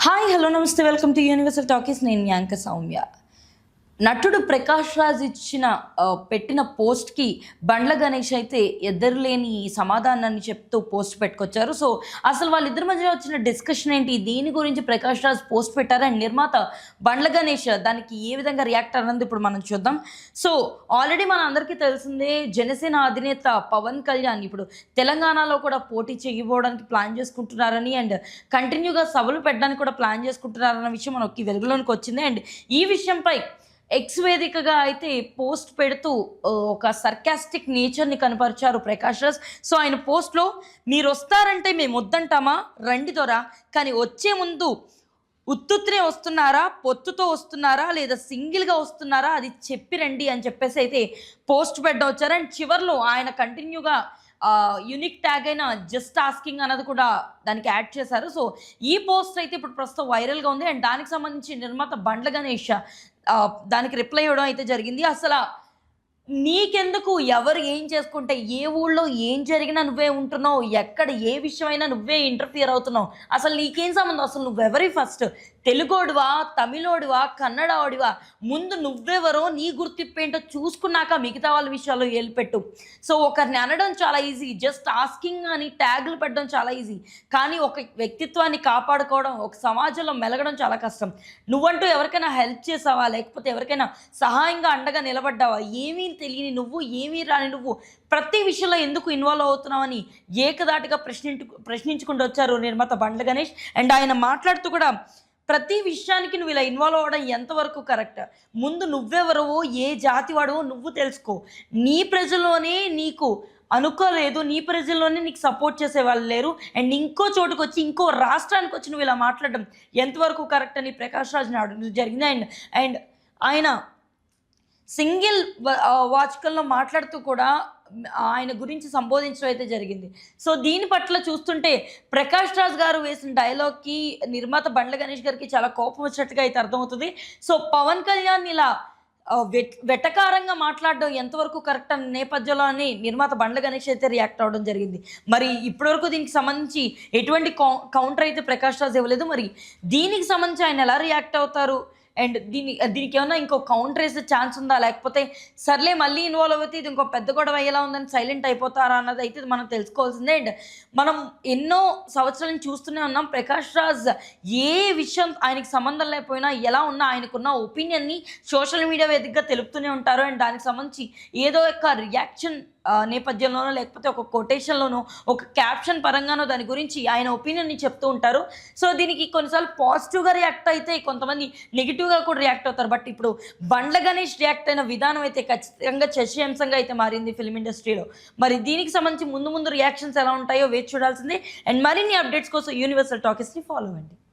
Hi hello నమస్తే welcome to universal talkies. నేను యాంక సౌమ్య. నటుడు ప్రకాష్ రాజ్ ఇచ్చిన పెట్టిన పోస్ట్కి బండ్ల గణేష్ అయితే ఎదురులేని సమాధానాన్ని చెప్తూ పోస్ట్ పెట్టుకొచ్చారు. సో అసలు వాళ్ళిద్దరి మధ్య వచ్చిన డిస్కషన్ ఏంటి, దీని గురించి ప్రకాష్ రాజ్ పోస్ట్ పెట్టారు అండ్ నిర్మాత బండ్ల గణేష్ దానికి ఏ విధంగా రియాక్ట్ అన్నది ఇప్పుడు మనం చూద్దాం. సో ఆల్రెడీ మన అందరికీ తెలిసిందే, జనసేన అధినేత పవన్ కళ్యాణ్ ఇప్పుడు తెలంగాణలో కూడా పోటీ చేయబోవడానికి ప్లాన్ చేసుకుంటున్నారని అండ్ కంటిన్యూగా సభలు పెట్టడానికి కూడా ప్లాన్ చేసుకుంటున్నారన్న విషయం మనకి వెలుగులోనికి వచ్చింది. అండ్ ఈ విషయంపై ఎక్స్ వేదికగా అయితే పోస్ట్ పెడుతూ ఒక సర్కాస్టిక్ నేచర్ని కనపరిచారు ప్రకాష్ రాజ్. సో ఆయన పోస్ట్లో, మీరు వస్తారంటే మేము వద్దంటామా, రండి దొరా, కానీ వచ్చే ముందు ఉత్తుత్రే వస్తున్నారా, పొత్తుతో వస్తున్నారా, లేదా సింగిల్గా వస్తున్నారా, అది చెప్పి రండి అని చెప్పేసి అయితే పోస్ట్ పెట్టవచ్చారు. అండ్ చివర్లో ఆయన కంటిన్యూగా యూనిక్ ట్యాగ్ అయిన జస్ట్ ఆస్కింగ్ అన్నది కూడా దానికి యాడ్ చేశారు. సో ఈ పోస్ట్ అయితే ఇప్పుడు ప్రస్తుతం వైరల్గా ఉంది. అండ్ దానికి సంబంధించి నిర్మాత బండ్ల గణేష్ దానికి రిప్లై ఇవ్వడం అయితే జరిగింది. అసలు నీకెందుకు, ఎవరు ఏం చేసుకుంటే, ఏ ఊళ్ళో ఏం జరిగినా నువ్వే ఉంటున్నావు, ఎక్కడ ఏ విషయమైనా నువ్వే ఇంటర్ఫియర్ అవుతున్నావు, అసలు నీకేం సంబంధం, అసలు నువ్వెవరి ఫస్ట్, తెలుగోడివా, తమిళోడివా, కన్నడోడివా, ముందు నువ్వెవరో నీ గుర్తింపు ఏంటో చూసుకున్నాక మిగతా వాళ్ళ విషయాల్లో ఏలిపెట్టు. సో ఒకరిని అనడం చాలా ఈజీ, జస్ట్ ఆస్కింగ్ అని ట్యాగులు పెట్టడం చాలా ఈజీ, కానీ ఒక వ్యక్తిత్వాన్ని కాపాడుకోవడం, ఒక సమాజంలో మెలగడం చాలా కష్టం. నువ్వంటూ ఎవరికైనా హెల్ప్ చేసావా, లేకపోతే ఎవరికైనా సహాయంగా అండగా నిలబడ్డావా, ఏమీ తెలియని నువ్వు, ఏమీ రాని నువ్వు ప్రతి విషయంలో ఎందుకు ఇన్వాల్వ్ అవుతున్నావని ఏకదాటిగా ప్రశ్నించుకుంటూ వచ్చారు నిర్మాత బండ్ల గణేష్. అండ్ ఆయన మాట్లాడుతూ కూడా, ప్రతి విషయానికి నువ్వు ఇలా ఇన్వాల్వ్ అవ్వడం ఎంతవరకు కరెక్ట్, ముందు నువ్వెవరవో, ఏ జాతి వాడవో నువ్వు తెలుసుకో, నీ ప్రజల్లోనే నీకు అనుకోలేదు, నీ ప్రజల్లోనే నీకు సపోర్ట్ చేసే వాళ్ళు లేరు, అండ్ ఇంకో చోటుకు వచ్చి, ఇంకో రాష్ట్రానికి వచ్చి నువ్వు ఇలా మాట్లాడడం ఎంతవరకు కరెక్ట్ అని ప్రకాష్ రాజ్ని అడగడం జరిగింది. అండ్ ఆయన సింగిల్ వాచకల్లో మాట్లాడుతూ కూడా ఆయన గురించి సంబోధించడం అయితే జరిగింది. సో దీని పట్ల చూస్తుంటే ప్రకాష్ రాజ్ గారు వేసిన డైలాగ్కి నిర్మాత బండ్ల గణేష్ గారికి చాలా కోపం వచ్చినట్టుగా అయితే అర్థమవుతుంది. సో పవన్ కళ్యాణ్ ఇలా వెటకారంగా మాట్లాడడం ఎంతవరకు కరెక్ట్ అనే నేపథ్యంలోని నిర్మాత బండ్ల గణేష్ అయితే రియాక్ట్ అవ్వడం జరిగింది. మరి ఇప్పటివరకు దీనికి సంబంధించి ఎటువంటి కౌంటర్ అయితే ప్రకాష్ రాజ్ ఇవ్వలేదు. మరి దీనికి సంబంధించి ఆయన ఎలా రియాక్ట్ అవుతారు, అండ్ దీనికి ఏమన్నా ఇంకో కౌంటర్ వేసే ఛాన్స్ ఉందా, లేకపోతే సర్లే మళ్ళీ ఇన్వాల్వ్ అవుతే ఇది ఇంకో పెద్ద గొడవ అయ్యేలా ఉందని సైలెంట్ అయిపోతారా అన్నది అయితే మనం తెలుసుకోవాల్సిందే. అండ్ మనం ఎన్నో సంవత్సరాల నుంచి చూస్తూనే ఉన్నాం, ప్రకాష్ రాజ్ ఏ విషయం ఆయనకి సంబంధం లేకపోయినా, ఎలా ఉన్నా ఆయనకున్న ఒపీనియన్ని సోషల్ మీడియా వేదికగా తెలుపుతూనే ఉంటారు. అండ్ దానికి సంబంధించి ఏదో ఒక రియాక్షన్ నేపథ్యంలోనో, లేకపోతే ఒక కొటేషన్లోనో, ఒక క్యాప్షన్ పరంగానో దాని గురించి ఆయన ఒపీనియన్ని చెప్తూ ఉంటారు. సో దీనికి కొన్నిసార్లు పాజిటివ్గా రియాక్ట్ అయితే, కొంతమంది నెగిటివ్గా కూడా రియాక్ట్ అవుతారు. బట్ ఇప్పుడు బండ్ల గణేష్ రియాక్ట్ అయిన విధానం అయితే ఖచ్చితంగా చర్చయాంశంగా అయితే మారింది ఫిల్మ్ ఇండస్ట్రీలో. మరి దీనికి సంబంధించి ముందు రియాక్షన్స్ ఎలా ఉంటాయో వేచి చూడాల్సిందే. అండ్ మరిన్ని అప్డేట్స్ కోసం యూనివర్సల్ టాకీస్ని ఫాలో అవ్వండి.